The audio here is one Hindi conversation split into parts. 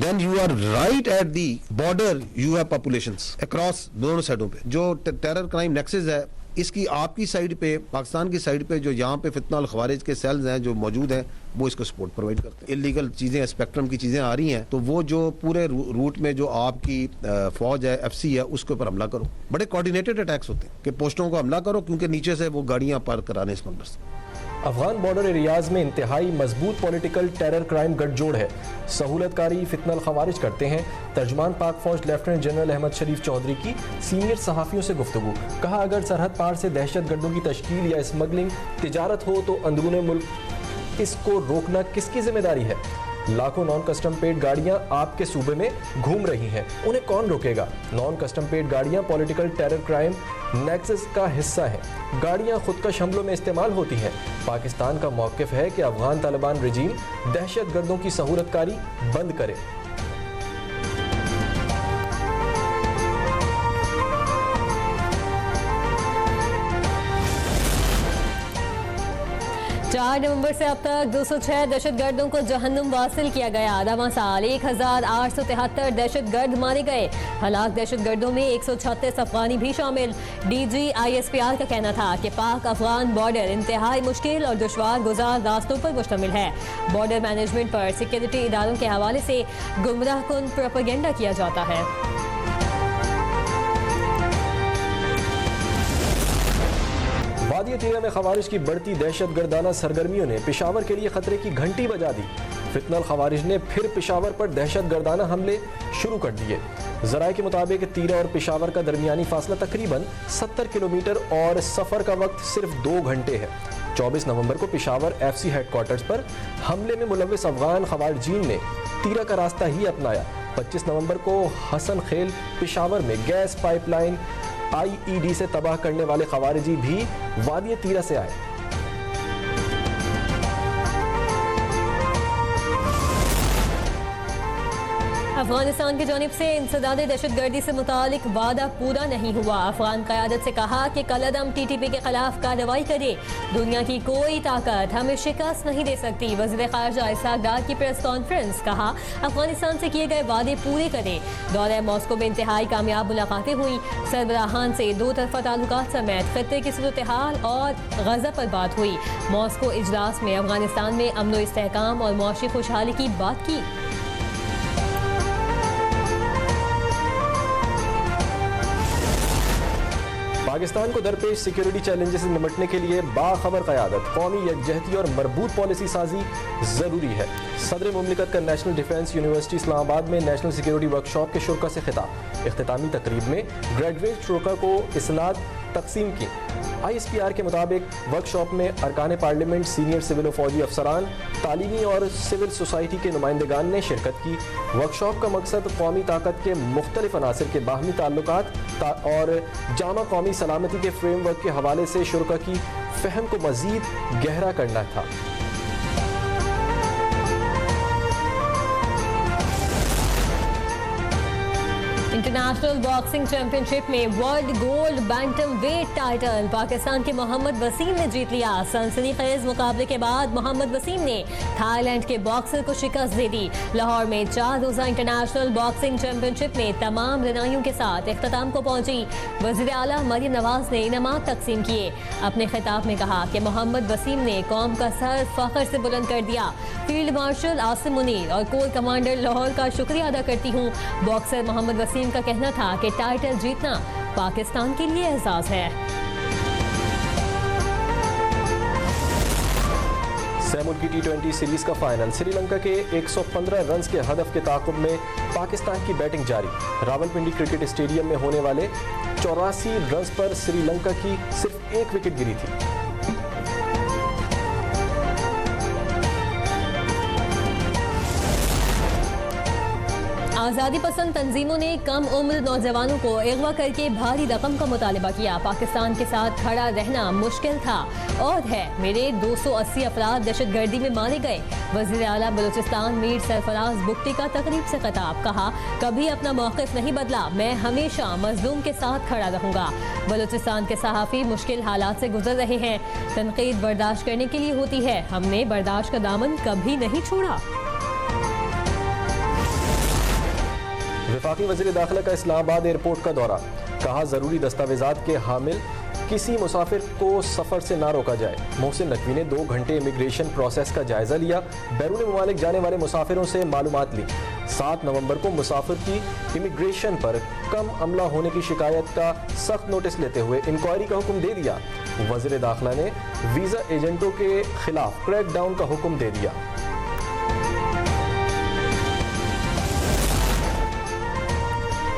Then you are right at the border, you have populations across दोनों साइडों पे। जो टेरर क्राइम नेक्सस है, इसकी आपकी साइड पे, पाकिस्तान की साइड पे जो यहाँ पे फितना और खवारिज के सेल्स हैं जो मौजूद हैं, वो इसको सपोर्ट प्रोवाइड करते हैं। इलीगल चीज़ें, स्पेक्ट्रम की चीज़ें आ रही हैं, तो वो जो पूरे रूट में जो आपकी फौज है, FC है, उसके ऊपर हमला करो। बड़े कोऑर्डिनेटेड अटैक्स होते हैं कि पोस्टों को हमला करो, क्योंकि नीचे से वो गाड़ियाँ पार कराने स्मगलर्स। अफगान बॉर्डर एरियाज में इंतहाई मजबूत पॉलिटिकल टेरर क्राइम गठजोड़ है। सहूलतकारी फितनल खवारिज करते हैं। तर्जमान पाक फौज लेफ्टिनेंट जनरल अहमद शरीफ चौधरी की सीनियर सहाफ़ियों से गुफ्तगू। कहा, अगर सरहद पार से दहशत गर्दों की तश्कील या स्मगलिंग तिजारत हो तो अंदरूनी मुल्क इसको रोकना किसकी जिम्मेदारी है? लाखों नॉन कस्टम पेड गाड़ियां आपके सूबे में घूम रही हैं, उन्हें कौन रोकेगा? नॉन कस्टम पेड गाड़ियां पॉलिटिकल टेरर क्राइम नेक्सस का हिस्सा हैं। गाड़ियां खुदकश हमलों में इस्तेमाल होती हैं। पाकिस्तान का मौक़िफ़ है कि अफगान तालिबान रजीम दहशत गर्दों की सहूलतकारी बंद करे। 4 नवंबर से अब तक 206 दहशत गर्दों को जहन्नुम वासिल किया गया। रवां साल 1873 दहशत गर्द मारे गए। हलाक दहशत गर्दों में 136 अफगानी भी शामिल। DG ISPR का कहना था कि पाक अफगान बॉर्डर इंतहाई मुश्किल और दुश्वार गुजार रास्तों पर मुश्तमिल है। बॉर्डर मैनेजमेंट पर सिक्योरिटी इदारों के हवाले से गुमराह कुन प्रोपेगेंडा किया जाता है। वादी तीरा में खवारिज की बढ़ती दहशत गर्दाना सरगर्मियों ने पेशावर के लिए खतरे की घंटी बजा दी। फितनल खवारिज ने फिर पेशावर पर दहशत गर्दाना हमले शुरू कर दिए। ज़राए के मुताबिक तीरा और पेशावर का दरमियानी फासला तकरीबन 70 किलोमीटर और सफ़र का वक्त सिर्फ 2 घंटे है। 24 नवंबर को पेशावर FC हेडक्वार्टर्स पर हमले में मुलव्विस अफगान खवारिजीन ने तीरा का रास्ता ही अपनाया। 25 नवंबर को हसन खेल पेशावर में गैस पाइपलाइन IED से तबाह करने वाले खवारिजी भी वादी तीरा से आए। अफगानिस्तान की जानिब से इंसदाद दहशत गर्दी से मुतालिक वादा पूरा नहीं हुआ। अफगान क़यादत से कहा कि कलअदम TTP के खिलाफ कार्रवाई करे। दुनिया की कोई ताकत हमें शिकस्त नहीं दे सकती। वज़ीर ख़ारजा इसहाक़ डार की प्रेस कॉन्फ्रेंस। कहा, अफगानिस्तान से किए गए वादे पूरे करें। दौरे मॉस्को में इंतहाई कामयाब मुलाकातें हुई। सरबराहान से 2 तरफ़ा ताल्लुकात समेत खित्ते की सूरत हाल और गज़ा पर बात हुई। मॉस्को इजलास में अफगानिस्तान में अमन व इस्तेहकाम और मुआशी खुशहाली की बात की। पाकिस्तान को दरपेश सिक्योरिटी चैलेंजेस से निपटने के लिए बाखबर क़यादत, कौमी यकजहती और मरबूत पॉलिसी साजी ज़रूरी है। सदर मुमलिकत का नेशनल डिफेंस यूनिवर्सिटी इस्लामाबाद में नेशनल सिक्योरिटी वर्कशॉप के शुरा से खिताब। इख्तितामी तकरीब में ग्रेजुएट शुरा को इसनाद तकसीम की। ISPR के मुताबिक वर्कशॉप में अरकान पार्लियामेंट, सीनियर सिविल और फौजी अफसरान, तालीमी और सिविल सोसाइटी के नुमाइंदगान ने शिरकत की। वर्कशॉप का मकसद कौमी ताकत के मुख्तलिफ अनासर के बाहमी ताल्लुकात और जामा कौमी सलामती के फ्रेमवर्क के हवाले से शुरा की फहम को मज़ीद गहरा करना था। इंटरनेशनल बॉक्सिंग चैंपियनशिप में world gold bantam weight title Pakistan के मोहम्मद वसीम ने जीत लिया। सनसनीखेज मुकाबले के बाद मोहम्मद वसीम ने थाईलैंड के बॉक्सर को शिकस्त दे दी। लाहौर में 4 रोज़ा इंटरनेशनल बॉक्सिंग चैंपियनशिप में तमाम रनाइयों के साथ इख्तिताम को पहुंची। वज़ीर आला मरियम नवाज ने इनामात तकसीम किए। अपने खिताब में कहा कि मोहम्मद वसीम ने कौम का सर फख्र से बुलंद कर दिया। फील्ड मार्शल आसिम मुनीर और कोर कमांडर लाहौर का शुक्रिया अदा करती हूँ। बॉक्सर मोहम्मद वसीम का कहना था कि टाइटल जीतना पाकिस्तान के लिए एहसास है। सैमुल की T20 सीरीज का फाइनल। श्रीलंका के 115 रन्स के हदफ के ताक़ुब में पाकिस्तान की बैटिंग जारी। रावलपिंडी क्रिकेट स्टेडियम में होने वाले 84 रन्स पर श्रीलंका की सिर्फ 1 विकेट गिरी थी। आज़ादी पसंद तंजीमों ने कम उम्र नौजवानों को अगवा करके भारी रकम का मुतालबा किया। पाकिस्तान के साथ खड़ा रहना मुश्किल था और है। मेरे 280 अफराद दहशतगर्दी में मारे गए। वज़ीर आला बलूचिस्तान मीर सरफराज बुख्ती का तकरीब से खिताब। कहा, कभी अपना मौक़िफ़ नहीं बदला, मैं हमेशा मज़लूम के साथ खड़ा रहूँगा। बलूचिस्तान के सहाफ़ी मुश्किल हालात से गुजर रहे हैं। तनकीद बर्दाश्त करने के लिए होती है, हमने बर्दाश्त का दामन कभी नहीं छोड़ा। वफाकी वज़ीर दाखिला का इस्लामाबाद एयरपोर्ट का दौरा, कहा जरूरी दस्तावेजात के हामिल किसी मुसाफिर को सफ़र से ना रोका जाए। मोहसिन नकवी ने 2 घंटे इमिग्रेशन प्रोसेस का जायजा लिया, बैरून मुमालिक जाने वाले मुसाफिरों से मालूमात ली। 7 नवंबर को मुसाफिर की इमिग्रेशन पर कम अमला होने की शिकायत का सख्त नोटिस लेते हुए इंक्वायरी का हुक्म दे दिया। वज़ीर दाखिला ने वीज़ा एजेंटों के खिलाफ क्रैकडाउन का हुक्म दे दिया।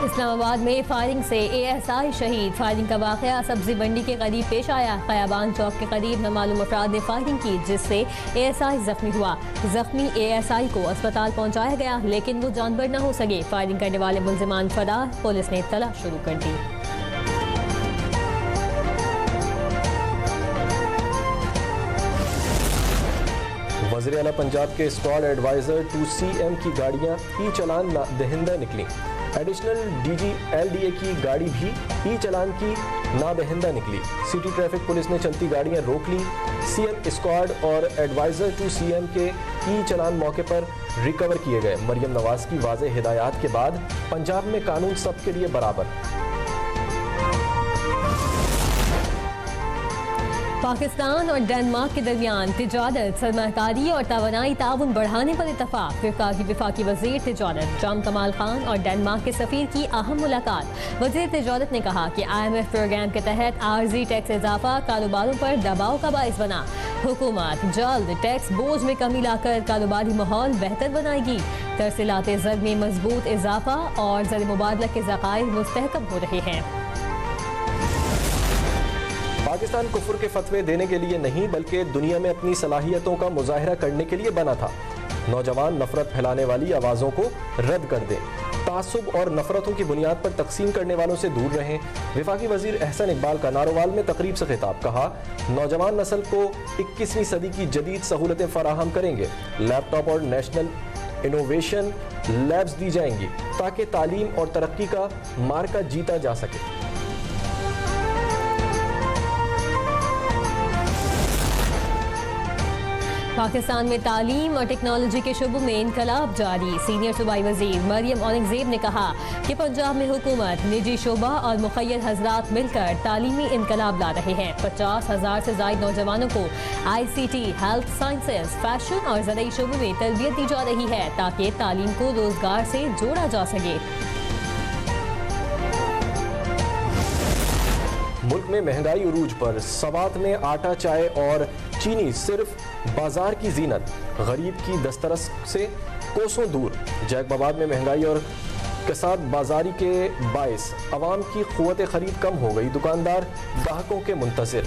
इस्लामाबाद में फायरिंग से ASI शहीद। फायरिंग का वाक़या सब्जी मंडी के करीब पेश आया। क़याबान चौक के करीब नामालूम अफराद ने फायरिंग की, जिससे ASI जख्मी हुआ। जख्मी ASI को अस्पताल पहुंचाया गया, लेकिन वो जानबर न हो सके। फायरिंग करने वाले मुल्ज़िमान फरार। पुलिस ने तलाश शुरू कर दी। वज़ीर आला पंजाब के स्क्वाड एडवाइज़र टू CM की गाड़ियां ई चालान दहिंदा निकली। एडिशनल DG LDA की गाड़ी भी ई चालान की नादहिंदा निकली। सिटी ट्रैफिक पुलिस ने चलती गाड़ियां रोक ली। CM स्क्वाड और एडवाइज़र टू CM के ई चालान मौके पर रिकवर किए गए। मरियम नवाज की वाज़ेह हिदायत के बाद पंजाब में कानून सबके लिए बराबर। पाकिस्तान और डेनमार्क के दरमियान तिजारत, सरमाकारी और तवानाई ताउन बढ़ाने पर इत्तफाक। वफाकी वज़ीर तिजारत जाम कमाल खान और डेनमार्क के सफ़ीर की अहम मुलाकात। वज़ीर तिजारत ने कहा कि IMF प्रोग्राम के तहत आर्जी टैक्स इजाफा कारोबारों पर दबाव का बाइस बना। हुकूमत जल्द टैक्स बोझ में कमी लाकर कारोबारी माहौल बेहतर बनाएगी। तरसीलाते ज़र में मजबूत इजाफा और ज़र मुबादला के ज़खायर मुस्तहकम हो रहे हैं। पाकिस्तान कुफ्र के फतवे देने के लिए नहीं, बल्कि दुनिया में अपनी सलाहियतों का मुजाहिरा करने के लिए बना था। नौजवान नफरत फैलाने वाली आवाज़ों को रद्द कर दें। तासुब और नफरतों की बुनियाद पर तकसीम करने वालों से दूर रहें। वफाकी वज़ीर अहसन इकबाल का नारोवाल में तकरीब से खिताब, कहा नौजवान नस्ल को 21वीं सदी की जदीद सहूलतें फराहम करेंगे। लैपटॉप और नेशनल इनोवेशन लैब्स दी जाएंगी ताकि तालीम और तरक्की का मार्का जीता जा सके। पाकिस्तान में तालीम और टेक्नोलॉजी के शुबों में इनकलाब जारी। सीनियर सूबाई वज़ीर मरियम औरंगज़ेब ने कहा कि पंजाब में हुकूमत, निजी शोबा और मुख़य्यद हज़रात मिलकर तालीमी इनकलाब ला रहे हैं। 50,000 से ज़ायद नौजवानों को ICT, हेल्थ साइंसेज, फैशन और ज़राई शोबों में तरबियत दी जा रही है ताकि तालीम को रोज़गार से जोड़ा जा सके। मुल्क में महंगाई उरूज पर। सवात में आटा, चाय और चीनी सिर्फ बाजार की जीनत, गरीब की दस्तरस से कोसों दूर। जैकबाबाद में महंगाई और कसाद बाजारी के बायस अवाम की क़ुव्वत खरीद कम हो गई। दुकानदार ग्राहकों के मुंतज़िर।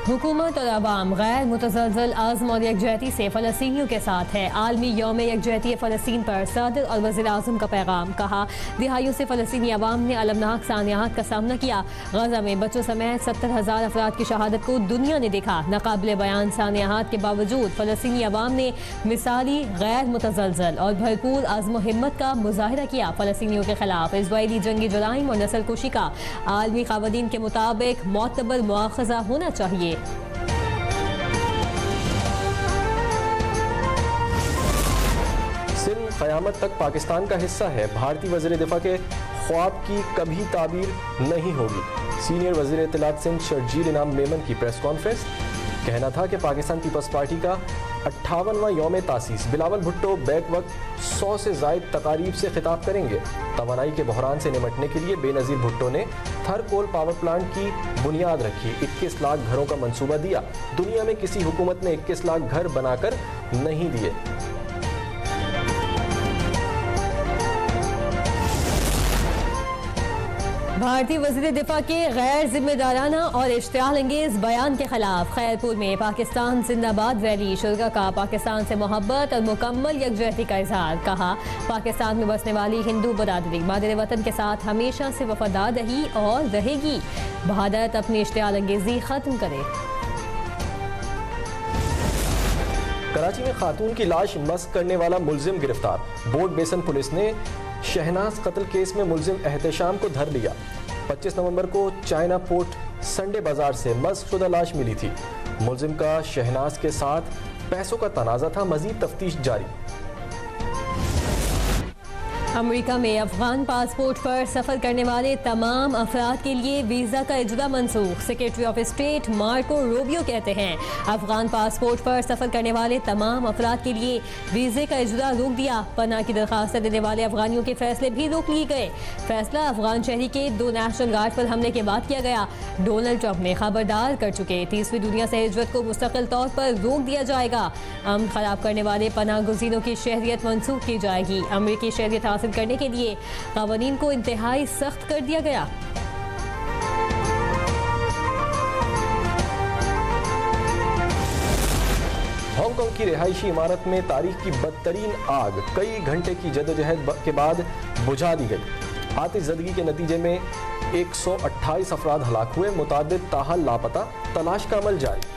हुकूमत और अवाम गैर मुतज़लज़ल आज़म और यकजहती से फ़लस्तीनियों के साथ है। आलमी यौम यकजहती फ़लस्तीन पर सदर और वज़ीर आज़म का पैगाम, कहा दिहाइयों से फ़लस्तीनी अवाम ने अलमनाक सानियात का सामना किया। गज़ा में बच्चों समेत 70,000 अफराद की शहादत को दुनिया ने देखा। नाक़ाबिल बयान सानियात के बावजूद फ़लस्तीनी अवाम ने मिसाली गैर मुतज़लज़ल और भरपूर आज़म व हिम्मत का मुज़ाहिरा किया। फ़लस्तीनियों के खिलाफ इज़राइली जंगी जुराइम और नस्ल कुशी का आलमी क़वानीन के मुताबिक मोतबर मुआख़ज़ा होना चाहिए। सिंध क़यामत तक पाकिस्तान का हिस्सा है। भारतीय वज़ीर दिफा के ख्वाब की कभी ताबीर नहीं होगी। सीनियर वज़ीर इत्तलात सिंध शर्जील इनाम मेमन की प्रेस कॉन्फ्रेंस। कहना था कि पाकिस्तान पीपल्स पार्टी का 58वां यौम तासीस। बिलावल भुट्टो बैक वक्त 100 से ज़ायद तकारीब से खिताब करेंगे। तवानाई के बहरान से निमटने के लिए बेनज़ीर भुट्टो ने थर कोल पावर प्लांट की बुनियाद रखी। 21 लाख घरों का मंसूबा दिया। दुनिया में किसी हुकूमत ने 21 लाख घर बनाकर नहीं दिए। भारतीय वज़ीर दिफा के गैर जिम्मेदाराना और इश्तियाल अंगेज बयान के खिलाफ खैरपुर में पाकिस्तान जिंदाबाद रैली। शुरा का पाकिस्तान से मोहब्बत और मुकम्मल यकजहती का इजहार। कहा पाकिस्तान में बसने वाली हिंदू बरादरी मादर वतन के साथ हमेशा से वफादार रही और रहेगी। भारत अपनी इश्तियाल अंगेजी खत्म करे। कराची में खातून की लाश मस्क करने वाला मुलजिम गिरफ्तार। बोर्ड बेसन पुलिस ने शहनाज कत्ल केस में मुलजिम एहतशाम को धर लिया। 25 नवंबर को चाइना पोर्ट संडे बाजार से मस्क शुदा लाश मिली थी। मुलजिम का शहनाज के साथ पैसों का तनाज़ा था। मजीद तफ्तीश जारी। अमेरिका में अफगान पासपोर्ट पर सफर करने वाले तमाम अफराद के लिए वीजा का इजरा मनसूख। Secretary of state Marco Rubio कहते हैं अफगान पासपोर्ट पर सफर करने वाले तमाम अफराद के लिए वीजे का इजरा रोक दिया। पनाह की दरखास्त देने वाले अफगानियों के फैसले भी रोक लिए गए। फैसला अफगान शहरी के 2 नेशनल गार्ड पर हमले के बाद किया गया। डोनाल्ड ट्रंप ने खबरदार कर चुके 30वीं दुनिया से हिजरत को मुस्तकिल तौर पर रोक दिया जाएगा। अमन खराब करने वाले पनाह गुज़ीरों की शहरियत मनसूख की जाएगी। अमेरिकी शहरियत हासिल करने के लिए कानून को इंतहाई सख्त कर दिया गया। हांगकांग की रिहायशी इमारत में तारीख की बदतरीन आग कई घंटे की जदोजहद के बाद बुझा दी गई। आतिशज़दगी के नतीजे में 128 अफराद हलाक हुए। मुतादिद ताहाल लापता, तलाश का अमल जारी।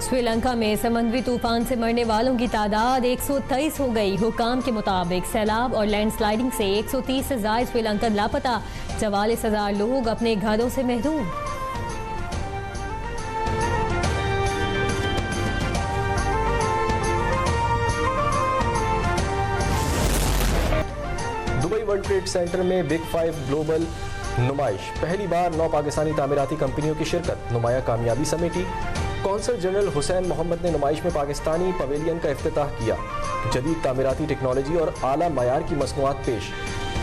श्रीलंका में समुद्री तूफान से मरने वालों की तादाद 123 हो गई। हुकाम के मुताबिक सैलाब और लैंडस्लाइडिंग से 130 से ज़ायद श्रीलंकन लापता। 44,000 लोग अपने घरों से महरूम। दुबई वर्ल्ड ट्रेड सेंटर में बिग 5 ग्लोबल नुमाइश। पहली बार 9 पाकिस्तानी तामीराती कंपनियों की शिरकत। नुमाया कामयाबी समेटी। कौंसल जनरल हुसैन मोहम्मद ने नुमाइश में पाकिस्तानी पवेलियन का इफ्तिताह किया। जदीद तामीराती टेक्नोलॉजी और आला मयार की मसनूआत पेश।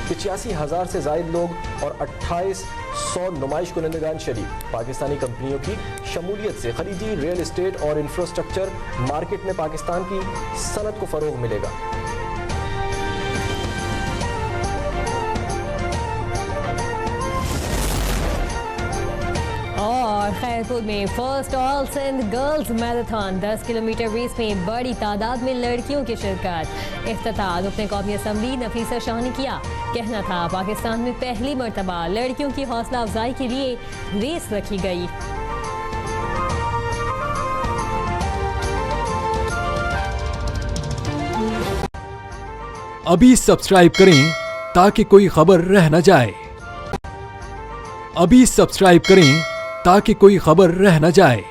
85,000 से ज़ायद लोग और 2800 नुमाइश कुनंदगान शरीक। पाकिस्तानी कंपनियों की शमूलियत से खलीजी रियल एस्टेट और इंफ्रास्ट्रक्चर मार्केट में पाकिस्तान की सनत को फ़रोग मिलेगा। और खैरपुर में first all Sindh girls marathon 10 kilometre race में बड़ी तादाद में लड़कियों की शिरकत। इफ्तिताह रुकन कौमी असम्बली नफीसा शाह ने किया। कहना था पाकिस्तान में पहली मरतबा लड़कियों की हौसला अफजाई के लिए रेस रखी गई। अभी सब्सक्राइब करें ताकि कोई खबर रह न जाए। अभी सब्सक्राइब करें ताकि कोई खबर रह न जाए।